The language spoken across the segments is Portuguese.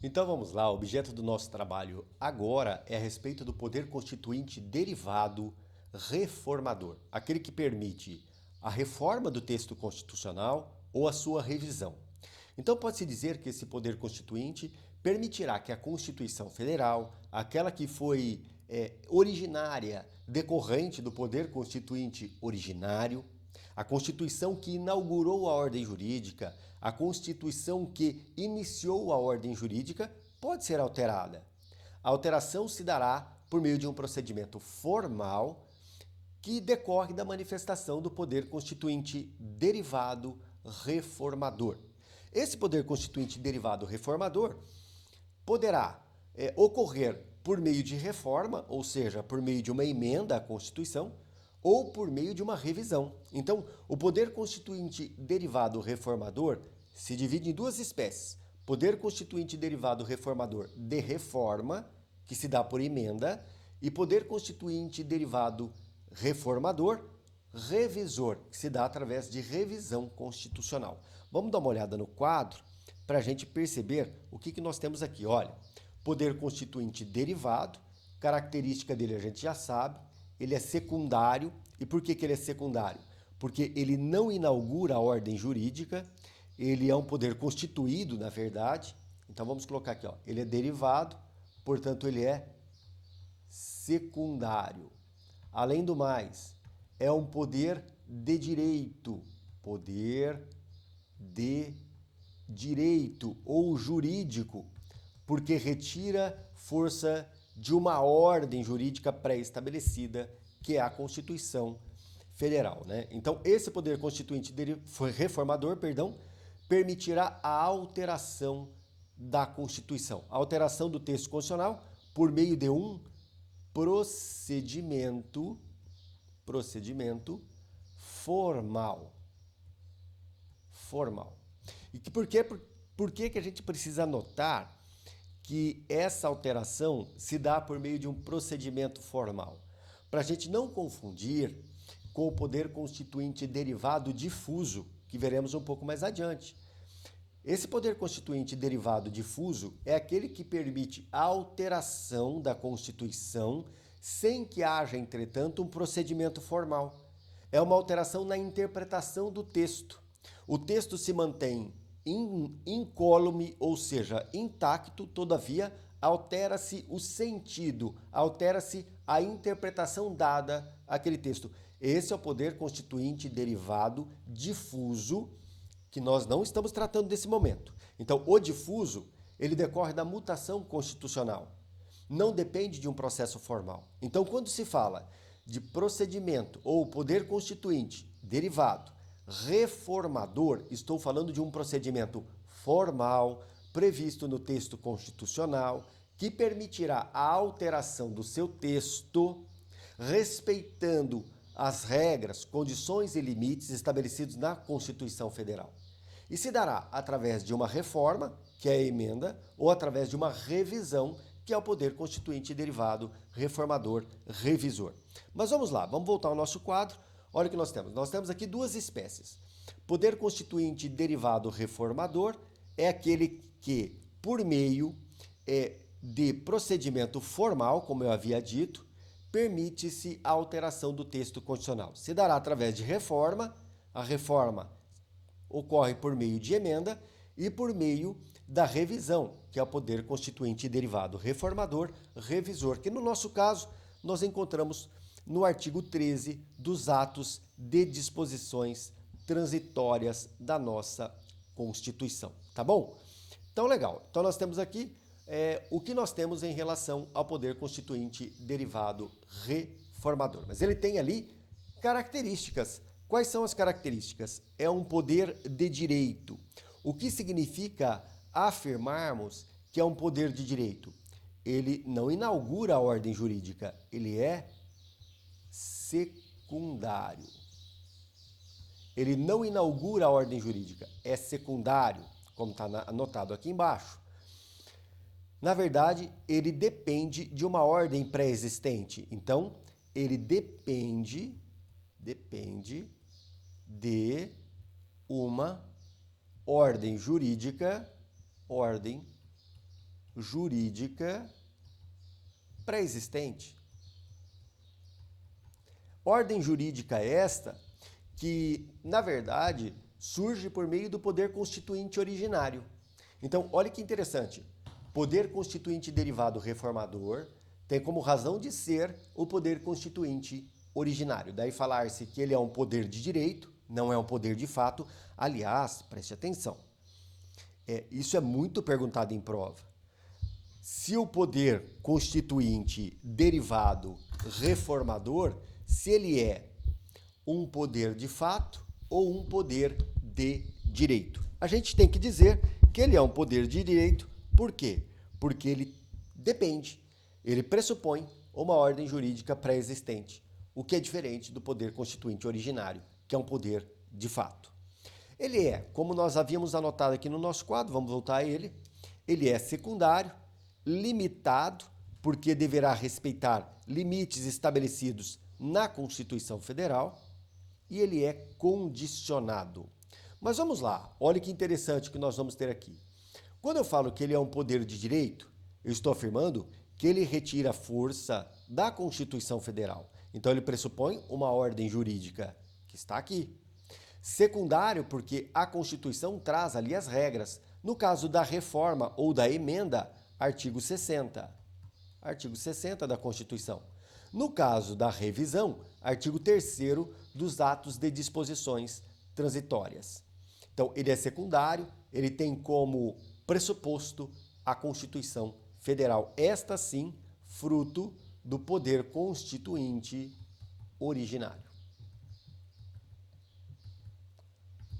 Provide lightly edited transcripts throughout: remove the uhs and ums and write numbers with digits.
Então vamos lá, o objeto do nosso trabalho agora é a respeito do poder constituinte derivado reformador, aquele que permite a reforma do texto constitucional ou a sua revisão. Então pode-se dizer que esse poder constituinte permitirá que a Constituição Federal, aquela que foi originária, decorrente do poder constituinte originário, a Constituição que inaugurou a ordem jurídica, a Constituição que iniciou a ordem jurídica, pode ser alterada. A alteração se dará por meio de um procedimento formal que decorre da manifestação do poder constituinte derivado reformador. Esse poder constituinte derivado reformador poderá ocorrer por meio de reforma, ou seja, por meio de uma emenda à Constituição, ou por meio de uma revisão. Então, o poder constituinte derivado reformador se divide em duas espécies. Poder constituinte derivado reformador de reforma, que se dá por emenda, e poder constituinte derivado reformador revisor, que se dá através de revisão constitucional. Vamos dar uma olhada no quadro para a gente perceber o que nós temos aqui. Olha, poder constituinte derivado, característica dele a gente já sabe, ele é secundário. E por que ele é secundário? Porque ele não inaugura a ordem jurídica, ele é um poder constituído, na verdade. Então vamos colocar aqui, ó, ele é derivado, portanto ele é secundário. Além do mais, é um poder de direito, ou jurídico, porque retira força de uma ordem jurídica pré-estabelecida, que é a Constituição Federal, né? Então, esse poder constituinte reformador, permitirá a alteração da Constituição, a alteração do texto constitucional por meio de um procedimento formal. E por que a gente precisa notar que essa alteração se dá por meio de um procedimento formal? Para a gente não confundir com o poder constituinte derivado difuso, que veremos um pouco mais adiante. Esse poder constituinte derivado difuso é aquele que permite a alteração da Constituição sem que haja, entretanto, um procedimento formal. É uma alteração na interpretação do texto. O texto se mantém incólume, ou seja, intacto, todavia altera-se o sentido, altera-se a interpretação dada àquele texto. Esse é o poder constituinte derivado difuso, que nós não estamos tratando desse momento. Então, o difuso, ele decorre da mutação constitucional. Não depende de um processo formal. Então, quando se fala de procedimento ou poder constituinte derivado reformador, estou falando de um procedimento formal, previsto no texto constitucional, que permitirá a alteração do seu texto, respeitando as regras, condições e limites estabelecidos na Constituição Federal. E se dará através de uma reforma, que é a emenda, ou através de uma revisão, que é o poder constituinte derivado reformador revisor. Mas vamos lá, vamos voltar ao nosso quadro. Olha o que nós temos. Nós temos aqui duas espécies. Poder constituinte derivado reformador é aquele que, por meio de procedimento formal, como eu havia dito, permite-se a alteração do texto constitucional. Se dará através de reforma, a reforma ocorre por meio de emenda e por meio da revisão, que é o poder constituinte derivado reformador revisor, que no nosso caso nós encontramos no artigo 13 dos atos de disposições transitórias da nossa Constituição, tá bom? Então, legal. Então, nós temos aqui o que nós temos em relação ao poder constituinte derivado reformador. Mas ele tem ali características. Quais são as características? É um poder de direito. O que significa afirmarmos que é um poder de direito? Ele não inaugura a ordem jurídica, ele é secundário. Ele não inaugura a ordem jurídica, é secundário, como está anotado aqui embaixo. Na verdade, ele depende de uma ordem pré-existente. Então, ele depende de uma ordem jurídica jurídica pré-existente. Ordem jurídica esta que, na verdade, surge por meio do poder constituinte originário. Então, olha que interessante. Poder constituinte derivado reformador tem como razão de ser o poder constituinte originário. Daí falar-se que ele é um poder de direito, não é um poder de fato. Aliás, preste atenção, isso é muito perguntado em prova. Se o poder constituinte derivado reformador, se ele é um poder de fato ou um poder de direito. A gente tem que dizer que ele é um poder de direito, por quê? Porque ele depende, ele pressupõe uma ordem jurídica pré-existente, o que é diferente do poder constituinte originário, que é um poder de fato. Ele é, como nós havíamos anotado aqui no nosso quadro, vamos voltar a ele é secundário, limitado, porque deverá respeitar limites estabelecidos na Constituição Federal, e ele é condicionado. Mas vamos lá, olha que interessante que nós vamos ter aqui. Quando eu falo que ele é um poder de direito, eu estou afirmando que ele retira força da Constituição Federal. Então ele pressupõe uma ordem jurídica que está aqui. Secundário, porque a Constituição traz ali as regras. No caso da reforma ou da emenda, artigo 60. Artigo 60 da Constituição. No caso da revisão, artigo 3º dos atos de disposições transitórias. Então, ele é secundário, ele tem como pressuposto a Constituição Federal. Esta sim, fruto do poder constituinte originário.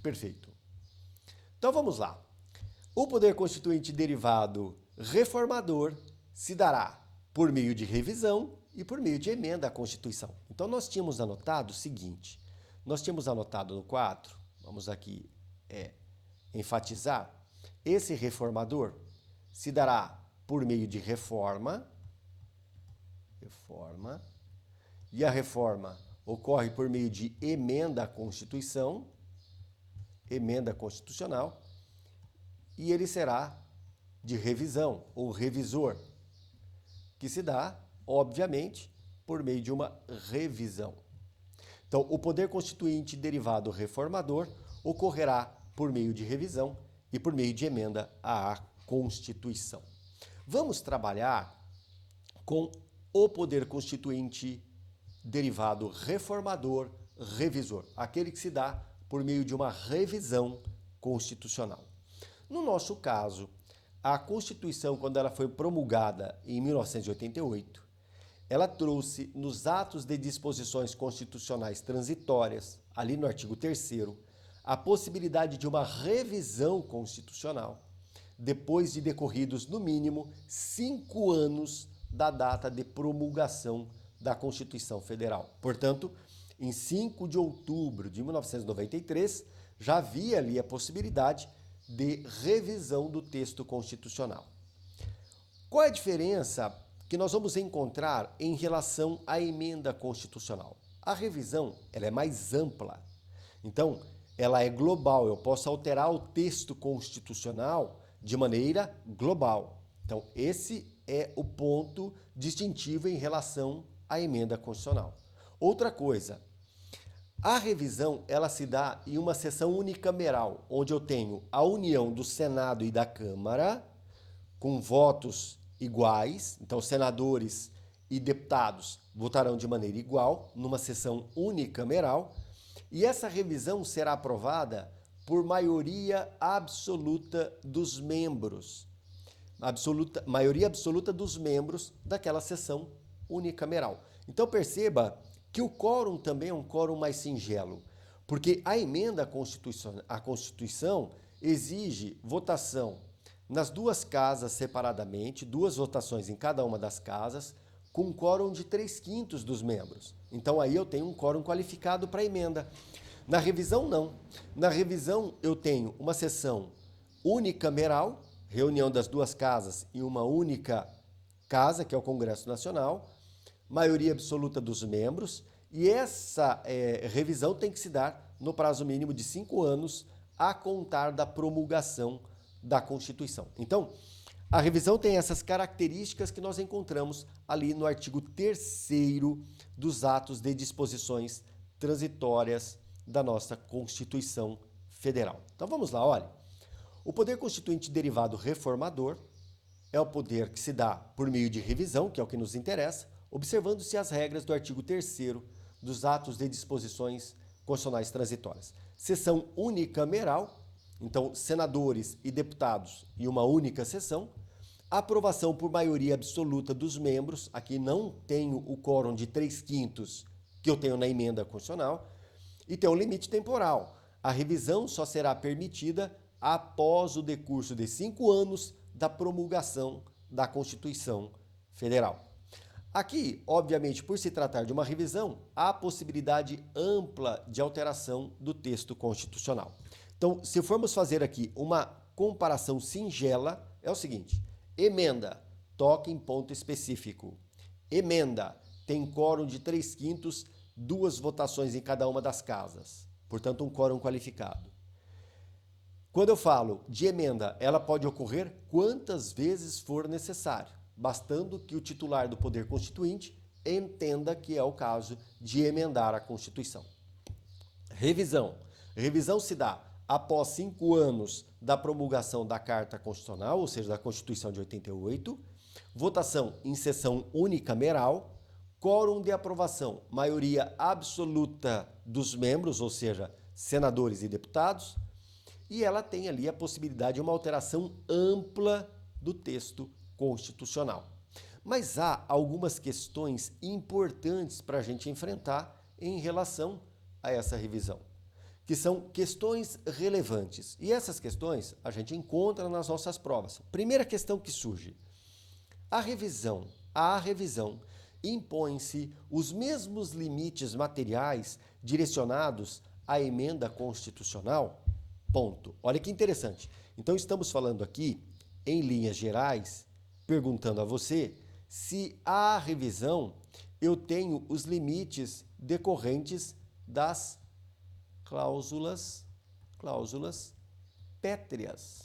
Perfeito. Então, vamos lá. O poder constituinte derivado reformador se dará por meio de revisão e por meio de emenda à Constituição. Então, nós tínhamos anotado o seguinte, nós tínhamos anotado no quadro, vamos aqui enfatizar, esse reformador se dará por meio de reforma, e a reforma ocorre por meio de emenda à Constituição, emenda constitucional, e ele será de revisão ou revisor, que se dá, obviamente, por meio de uma revisão. Então, o poder constituinte derivado reformador ocorrerá por meio de revisão e por meio de emenda à Constituição. Vamos trabalhar com o poder constituinte derivado reformador revisor, aquele que se dá por meio de uma revisão constitucional. No nosso caso, a Constituição, quando ela foi promulgada em 1988, ela trouxe nos atos de disposições constitucionais transitórias, ali no artigo 3º, a possibilidade de uma revisão constitucional, depois de decorridos, no mínimo, 5 anos da data de promulgação da Constituição Federal. Portanto, em 5 de outubro de 1993, já havia ali a possibilidade de revisão do texto constitucional. Qual é a diferença que nós vamos encontrar em relação à emenda constitucional? A revisão, ela é mais ampla. Então, ela é global. Eu posso alterar o texto constitucional de maneira global. Então, esse é o ponto distintivo em relação à emenda constitucional. Outra coisa, a revisão, ela se dá em uma sessão unicameral, onde eu tenho a união do Senado e da Câmara, com votos iguais, então senadores e deputados votarão de maneira igual, numa sessão unicameral, e essa revisão será aprovada por maioria absoluta dos membros, maioria absoluta dos membros daquela sessão unicameral. Então perceba que o quórum também é um quórum mais singelo, porque a emenda à Constituição exige votação nas duas casas separadamente, 2 votações em cada uma das casas, com um quórum de 3/5 dos membros. Então aí eu tenho um quórum qualificado para a emenda. Na revisão, não. Na revisão, eu tenho uma sessão unicameral, reunião das 2 casas em uma única casa, que é o Congresso Nacional, maioria absoluta dos membros, e essa revisão tem que se dar no prazo mínimo de 5 anos a contar da promulgação da Constituição. Então, A revisão tem essas características que nós encontramos ali no artigo 3º dos atos de disposições transitórias da nossa Constituição Federal. Então vamos lá, olha. O poder constituinte derivado reformador é o poder que se dá por meio de revisão, que é o que nos interessa, observando-se as regras do artigo 3º dos atos de disposições constitucionais transitórias. Sessão unicameral, então senadores e deputados em uma única sessão, aprovação por maioria absoluta dos membros, aqui não tenho o quórum de 3/5 que eu tenho na emenda constitucional, e tem um limite temporal. A revisão só será permitida após o decurso de 5 anos da promulgação da Constituição Federal. Aqui, obviamente, por se tratar de uma revisão, há possibilidade ampla de alteração do texto constitucional. Então, se formos fazer aqui uma comparação singela, é o seguinte: emenda toca em ponto específico. Emenda tem quórum de 3/5, 2 votações em cada uma das casas. Portanto, um quórum qualificado. Quando eu falo de emenda, ela pode ocorrer quantas vezes for necessário, bastando que o titular do Poder Constituinte entenda que é o caso de emendar a Constituição. Revisão. Revisão se dá após 5 anos da promulgação da Carta Constitucional, ou seja, da Constituição de 88, votação em sessão unicameral, quórum de aprovação, maioria absoluta dos membros, ou seja, senadores e deputados, e ela tem ali a possibilidade de uma alteração ampla do texto constitucional. Mas há algumas questões importantes para a gente enfrentar em relação a essa revisão, que são questões relevantes. E essas questões a gente encontra nas nossas provas. Primeira questão que surge: à revisão impõe-se os mesmos limites materiais direcionados à emenda constitucional? Ponto. Olha que interessante. Então estamos falando aqui, em linhas gerais, perguntando a você se à revisão eu tenho os limites decorrentes das cláusulas pétreas.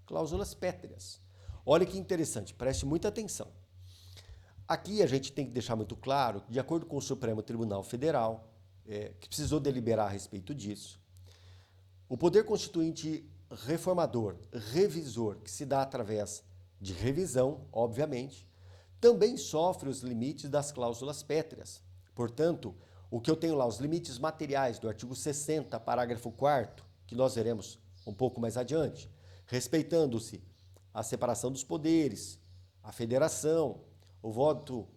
Cláusulas pétreas. Olha que interessante, preste muita atenção. Aqui a gente tem que deixar muito claro que, de acordo com o Supremo Tribunal Federal, que precisou deliberar a respeito disso, o poder constituinte reformador, revisor, que se dá através de revisão, obviamente, também sofre os limites das cláusulas pétreas. Portanto, o que eu tenho lá, os limites materiais do artigo 60, parágrafo 4º, que nós veremos um pouco mais adiante, respeitando-se a separação dos poderes, a federação, o voto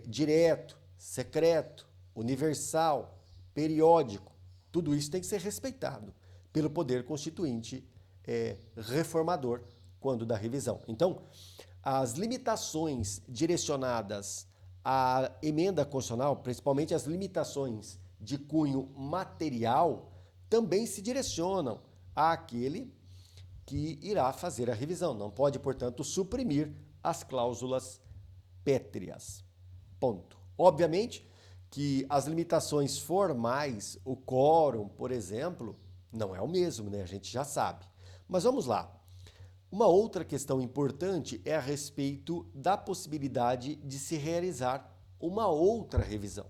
direto, secreto, universal, periódico, tudo isso tem que ser respeitado pelo poder constituinte reformador quando da revisão. Então, as limitações direcionadas à emenda constitucional, principalmente as limitações de cunho material, também se direcionam àquele que irá fazer a revisão. Não pode, portanto, suprimir as cláusulas pétreas. Ponto. Obviamente que as limitações formais, o quórum, por exemplo, não é o mesmo, né? A gente já sabe. Mas vamos lá. Uma outra questão importante é a respeito da possibilidade de se realizar uma outra revisão.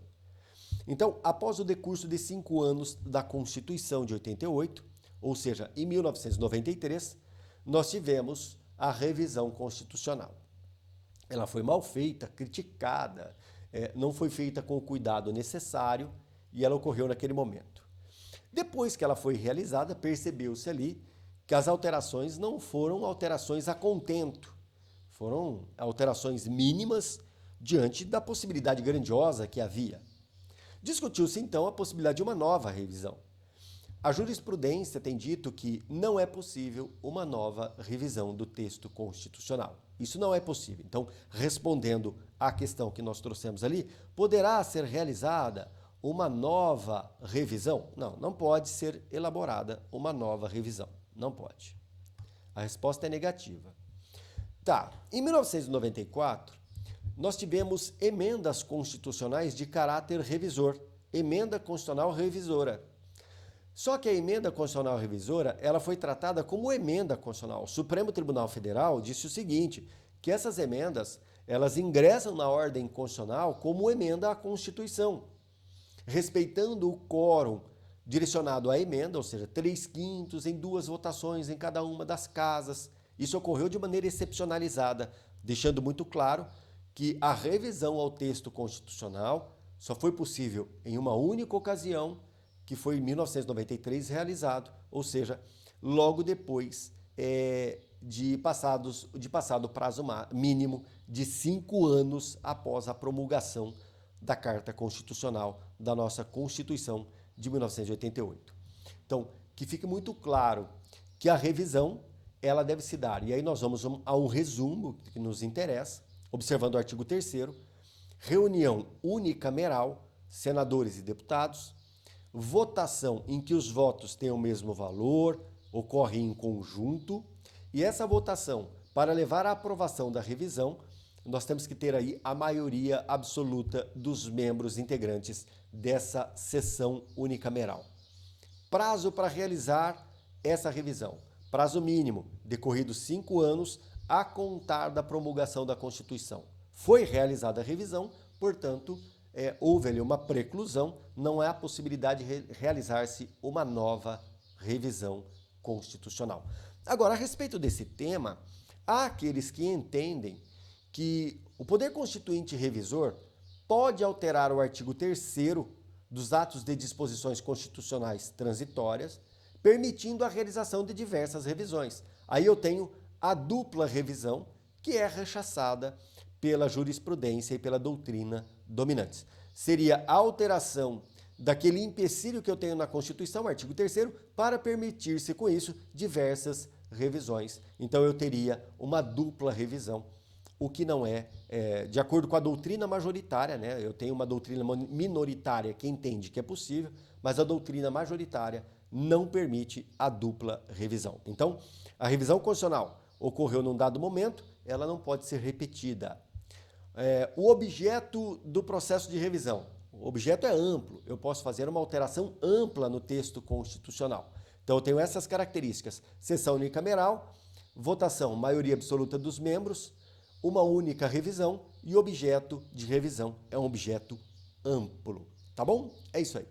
Então, após o decurso de 5 anos da Constituição de 88, ou seja, em 1993, nós tivemos a revisão constitucional. Ela foi mal feita, criticada, não foi feita com o cuidado necessário e ela ocorreu naquele momento. Depois que ela foi realizada, percebeu-se ali que as alterações não foram alterações a contento, foram alterações mínimas diante da possibilidade grandiosa que havia. Discutiu-se então a possibilidade de uma nova revisão. A jurisprudência tem dito que não é possível uma nova revisão do texto constitucional. Isso não é possível. Então, respondendo à questão que nós trouxemos ali, poderá ser realizada uma nova revisão? Não, não pode ser elaborada uma nova revisão. Não pode. A resposta é negativa. Tá, em 1994, nós tivemos emendas constitucionais de caráter revisor, emenda constitucional revisora. Só que a emenda constitucional revisora, ela foi tratada como emenda constitucional. O Supremo Tribunal Federal disse o seguinte, que essas emendas, elas ingressam na ordem constitucional como emenda à Constituição, respeitando o quórum direcionado à emenda, ou seja, 3/5 em 2 votações em cada uma das casas. Isso ocorreu de maneira excepcionalizada, deixando muito claro que a revisão ao texto constitucional só foi possível em uma única ocasião, que foi em 1993 realizado, ou seja, logo depois de passado o prazo mínimo de 5 anos após a promulgação da Carta Constitucional da nossa Constituição de 1988. Então, que fique muito claro que a revisão ela deve se dar, e aí nós vamos a um resumo que nos interessa, observando o artigo 3º, reunião unicameral, senadores e deputados, votação em que os votos têm o mesmo valor, ocorre em conjunto, e essa votação, para levar à aprovação da revisão, nós temos que ter aí a maioria absoluta dos membros integrantes dessa sessão unicameral. Prazo para realizar essa revisão. Prazo mínimo, decorridos 5 anos, a contar da promulgação da Constituição. Foi realizada a revisão, portanto, houve ali uma preclusão, não há possibilidade de realizar-se uma nova revisão constitucional. Agora, a respeito desse tema, há aqueles que entendem que o Poder Constituinte Revisor pode alterar o artigo 3º dos atos de disposições constitucionais transitórias, permitindo a realização de diversas revisões. Aí eu tenho a dupla revisão, que é rechaçada pela jurisprudência e pela doutrina dominantes. Seria a alteração daquele empecilho que eu tenho na Constituição, artigo 3º, para permitir-se com isso diversas revisões. Então eu teria uma dupla revisão, o que não é, de acordo com a doutrina majoritária, né? Eu tenho uma doutrina minoritária que entende que é possível, mas a doutrina majoritária não permite a dupla revisão. Então, a revisão constitucional ocorreu num dado momento, ela não pode ser repetida. O objeto do processo de revisão. O objeto é amplo, eu posso fazer uma alteração ampla no texto constitucional. Então, eu tenho essas características: sessão unicameral, votação, maioria absoluta dos membros, uma única revisão e objeto de revisão é um objeto amplo. Tá bom? É isso aí.